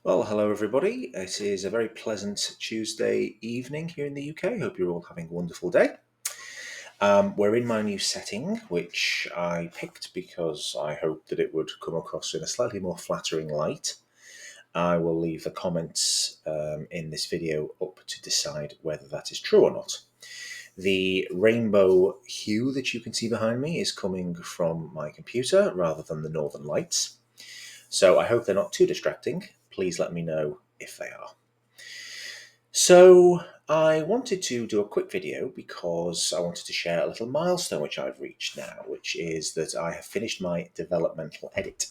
Well, hello everybody. It is a very pleasant Tuesday evening here in the UK. Hope you're all having a wonderful day. We're in my new setting, which I picked because I hoped that it would come across in a slightly more flattering light. I will leave the comments in this video up to decide whether that is true or not. The rainbow hue that you can see behind me is coming from my computer rather than the northern lights. So I hope they're not too distracting. Please let me know if they are. So I wanted to do a quick video because I wanted to share a little milestone which I've reached now, which is that I have finished my developmental edit.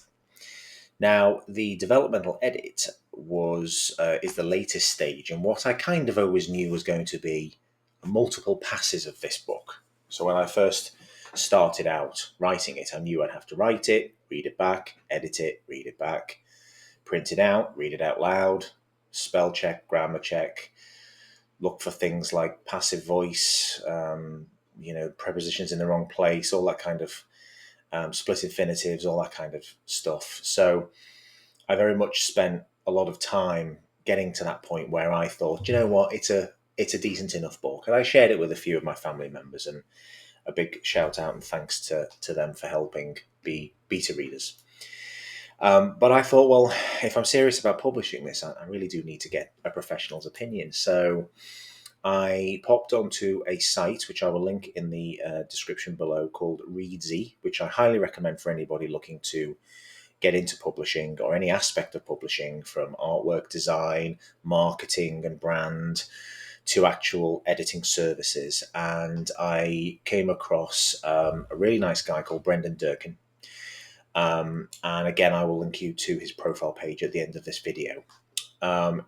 Now, the developmental edit is the latest stage, and what I kind of always knew was going to be multiple passes of this book. So when I first started out writing it, I knew I'd have to write it, read it back, edit it, read it back, print it out, read it out loud, spell check, grammar check, look for things like passive voice, prepositions in the wrong place, all that kind of split infinitives, all that kind of stuff. So I very much spent a lot of time getting to that point where I thought, you know what, it's a decent enough book, and I shared it with a few of my family members, and a big shout out and thanks to them for helping be beta readers. But I thought, well, if I'm serious about publishing this, I really do need to get a professional's opinion. So I popped onto a site, which I will link in the description below, called Readsy, which I highly recommend for anybody looking to get into publishing or any aspect of publishing, from artwork design, marketing and brand to actual editing services. And I came across a really nice guy called Brendan Durkin. And again, I will link you to his profile page at the end of this video.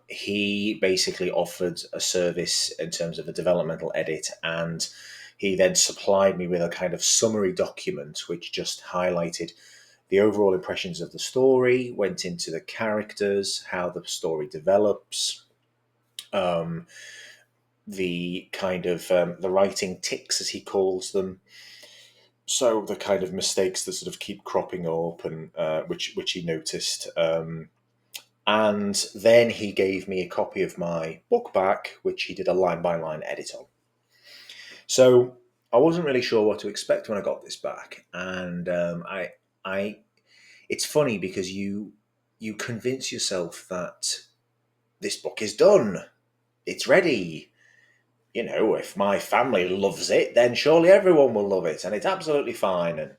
He basically offered a service in terms of a developmental edit, and he then supplied me with a kind of summary document which just highlighted the overall impressions of the story, went into the characters, how the story develops, um, the kind of the writing ticks, as he calls them. So the kind of mistakes that sort of keep cropping up, and which he noticed. And then he gave me a copy of my book back, which he did a line by line edit on. So I wasn't really sure what to expect when I got this back, and I, it's funny because you convince yourself that this book is done, it's ready. You know, if my family loves it, then surely everyone will love it, and it's absolutely fine, and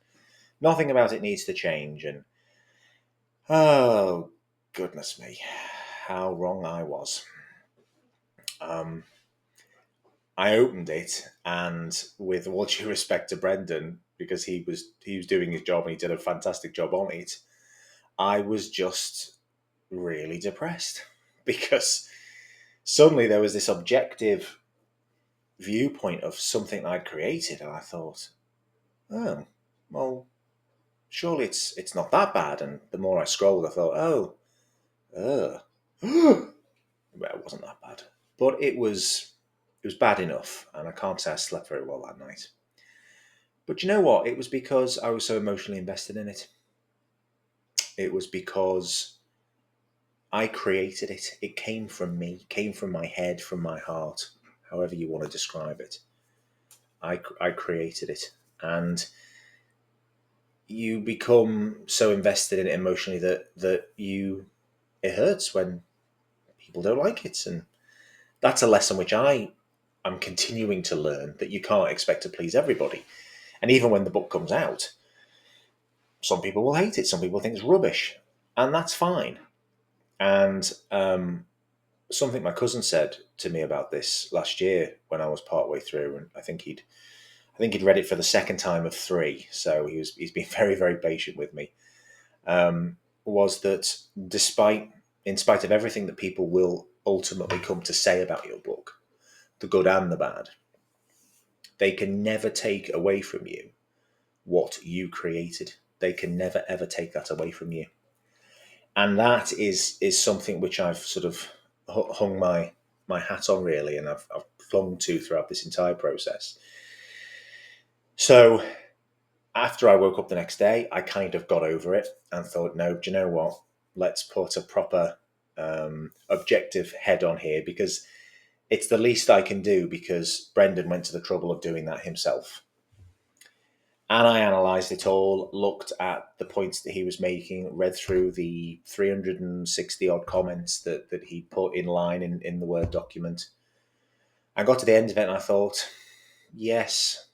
nothing about it needs to change. And oh, goodness me, how wrong I was. Um, I opened it, and with all due respect to Brendan, because he was doing his job and he did a fantastic job on it, I was just really depressed because suddenly there was this objective viewpoint of something I'd created, and I thought, oh, well, surely it's not that bad. And the more I scrolled, I thought, oh, well, it wasn't that bad, but it was bad enough, and I can't say I slept very well that night. But you know what? It was because I was so emotionally invested in it. It was because I created it. It came from me, came from my head, from my heart, however you want to describe it. I created it. And you become so invested in it emotionally that it hurts when people don't like it. And that's a lesson which I'm continuing to learn, that you can't expect to please everybody. And even when the book comes out, some people will hate it, some people think it's rubbish, and that's fine. And something my cousin said to me about this last year when I was partway through, and I think he'd read it for the second time of three, so he's been very, very patient with me. Was that in spite of everything that people will ultimately come to say about your book, the good and the bad, they can never take away from you what you created. They can never ever take that away from you, and that is something which I've sort of hung my hat on, really, and I've clung to throughout this entire process. So after I woke up the next day, I kind of got over it and thought, no, do you know what? Let's put a proper objective head on here, because it's the least I can do, because Brendan went to the trouble of doing that himself. And I analysed it all, looked at the points that he was making, read through the 360 odd comments that he put in line in the Word document. I got to the end of it and I thought, yes,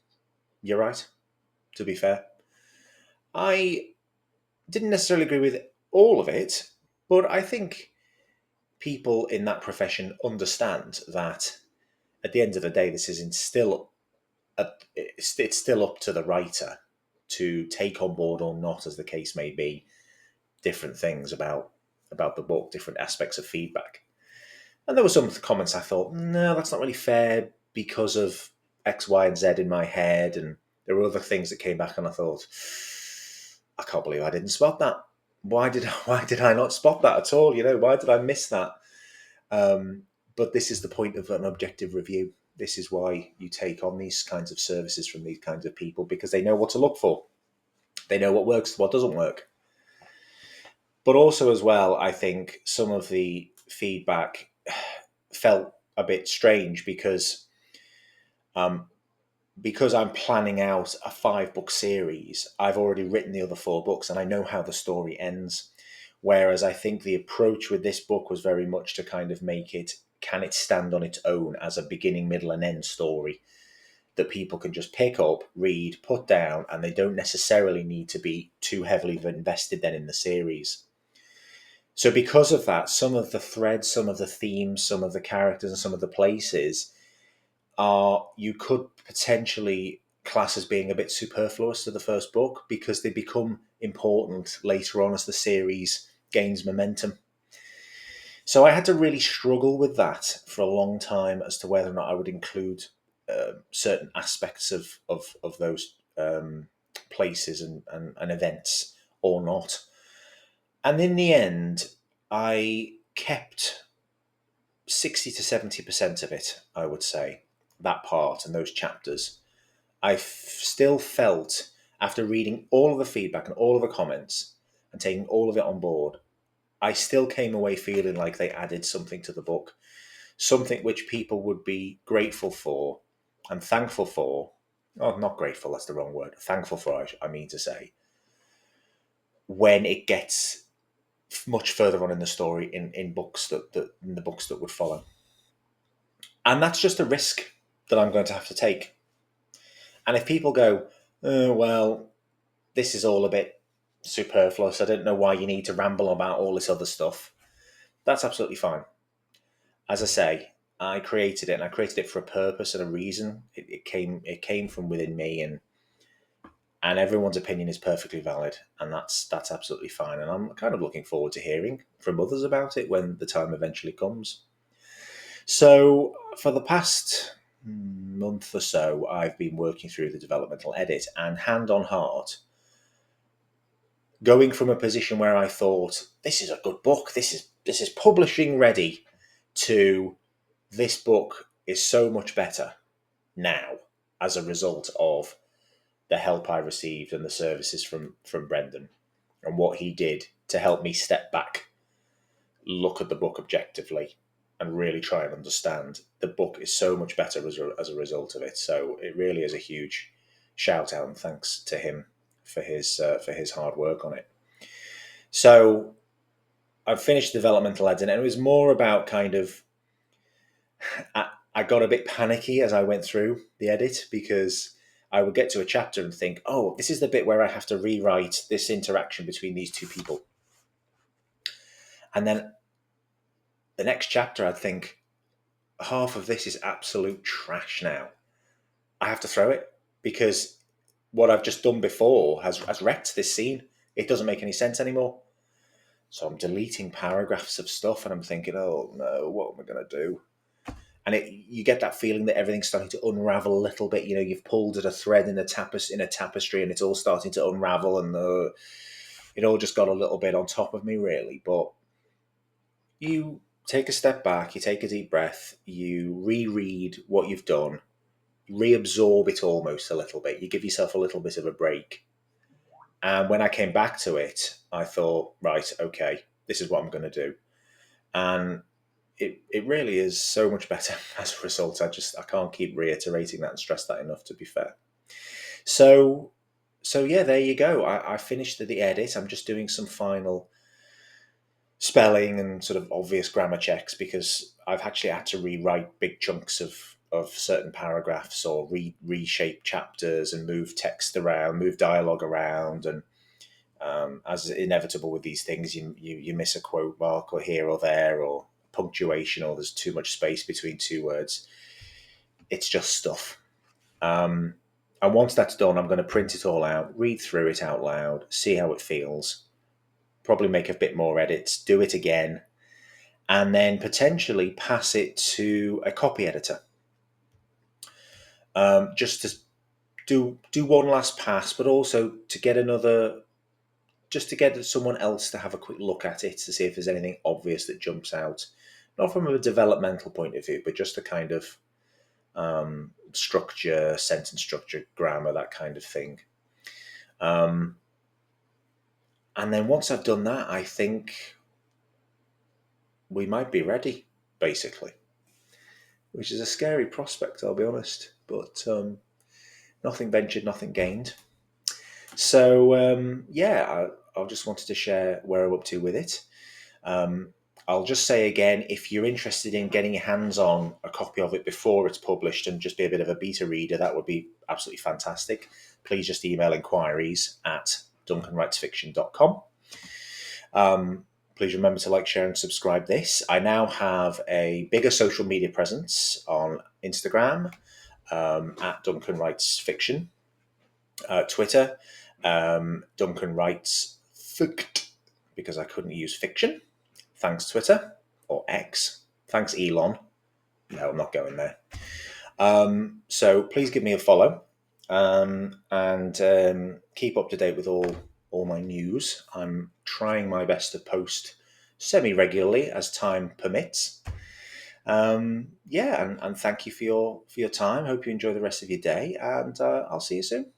you're right, to be fair. I didn't necessarily agree with all of it, but I think people in that profession understand that at the end of the day, this is it's still up to the writer to take on board or not, as the case may be, different things about the book, different aspects of feedback. And there were some comments I thought, no, that's not really fair because of X, Y, and Z in my head. And there were other things that came back and I thought, I can't believe I didn't spot that. Why did I not spot that at all? Why did I miss that? But this is the point of an objective review. This is why you take on these kinds of services from these kinds of people, because they know what to look for. They know what works, what doesn't work. But also as well, I think some of the feedback felt a bit strange because I'm planning out a 5-book series. I've already written the other 4 books and I know how the story ends. Whereas I think the approach with this book was very much to kind of make it, can it stand on its own as a beginning, middle, and end story that people can just pick up, read, put down, and they don't necessarily need to be too heavily invested then in the series. So because of that, some of the threads, some of the themes, some of the characters, and some of the places you could potentially class as being a bit superfluous to the first book, because they become important later on as the series gains momentum. So I had to really struggle with that for a long time as to whether or not I would include certain aspects of those places and events or not. And in the end, I kept 60 to 70% of it, I would say, that part and those chapters. I still felt, after reading all of the feedback and all of the comments and taking all of it on board, I still came away feeling like they added something to the book, something which people would be grateful for and thankful for. Oh, not grateful, that's the wrong word. Thankful for, I mean to say, when it gets much further on in the story in books in the books that would follow. And that's just a risk that I'm going to have to take. And if people go, oh, well, this is all a bit superfluous, I don't know why you need to ramble about all this other stuff, that's absolutely fine. As I say, I created it, and I created it for a purpose and a reason. It came from within me, and everyone's opinion is perfectly valid, and that's absolutely fine. And I'm kind of looking forward to hearing from others about it when the time eventually comes. So for the past month or so, I've been working through the developmental edit, and hand on heart, going from a position where I thought, this is a good book, this is publishing ready, to this book is so much better now as a result of the help I received and the services from Brendan and what he did to help me step back, look at the book objectively, and really try and understand. The book is so much better as a result of it. So it really is a huge shout out and thanks to him for his hard work on it. So I've finished developmental editing, and it was more about kind of, I got a bit panicky as I went through the edit, because I would get to a chapter and think, oh, this is the bit where I have to rewrite this interaction between these two people. And then the next chapter, I'd think, half of this is absolute trash now. I have to throw it, because what I've just done before has wrecked this scene. It doesn't make any sense anymore. So I'm deleting paragraphs of stuff, and I'm thinking, oh no, what am I going to do? And you get that feeling that everything's starting to unravel a little bit. You've pulled at a thread in a tapestry, and it's all starting to unravel, and it all just got a little bit on top of me, really. But you take a step back, you take a deep breath, you reread what you've done, reabsorb it almost a little bit. You give yourself a little bit of a break. And when I came back to it, I thought, right, okay, this is what I'm going to do. And it really is so much better as a result. I can't keep reiterating that and stress that enough, to be fair. So yeah, there you go. I finished the edit. I'm just doing some final spelling and sort of obvious grammar checks because I've actually had to rewrite big chunks of certain paragraphs or reshape chapters and move text around, move dialogue around, and as is inevitable with these things, you miss a quote mark or here or there or punctuation or there's too much space between two words. It's just stuff. And once that's done, I'm going to print it all out, read through it out loud, see how it feels, probably make a bit more edits, do it again, and then potentially pass it to a copy editor. Just to do one last pass, but also to get just to get someone else to have a quick look at it to see if there's anything obvious that jumps out, not from a developmental point of view, but just a kind of structure, sentence structure, grammar, that kind of thing. And then once I've done that, I think we might be ready, basically, which is a scary prospect, I'll be honest. But nothing ventured, nothing gained. So yeah, I just wanted to share where I'm up to with it. I'll just say again, if you're interested in getting your hands on a copy of it before it's published and just be a bit of a beta reader, that would be absolutely fantastic. Please just email inquiries@duncanwritesfiction.com. Please remember to like, share, and subscribe this. I now have a bigger social media presence on Instagram at Duncan Writes Fiction, Twitter, Duncan Writes Fict, because I couldn't use fiction. Thanks, Twitter, or X. Thanks, Elon. No, I'm not going there. So please give me a follow and keep up to date with all my news. I'm trying my best to post semi-regularly as time permits. Yeah, and thank you for your time. Hope you enjoy the rest of your day, and I'll see you soon.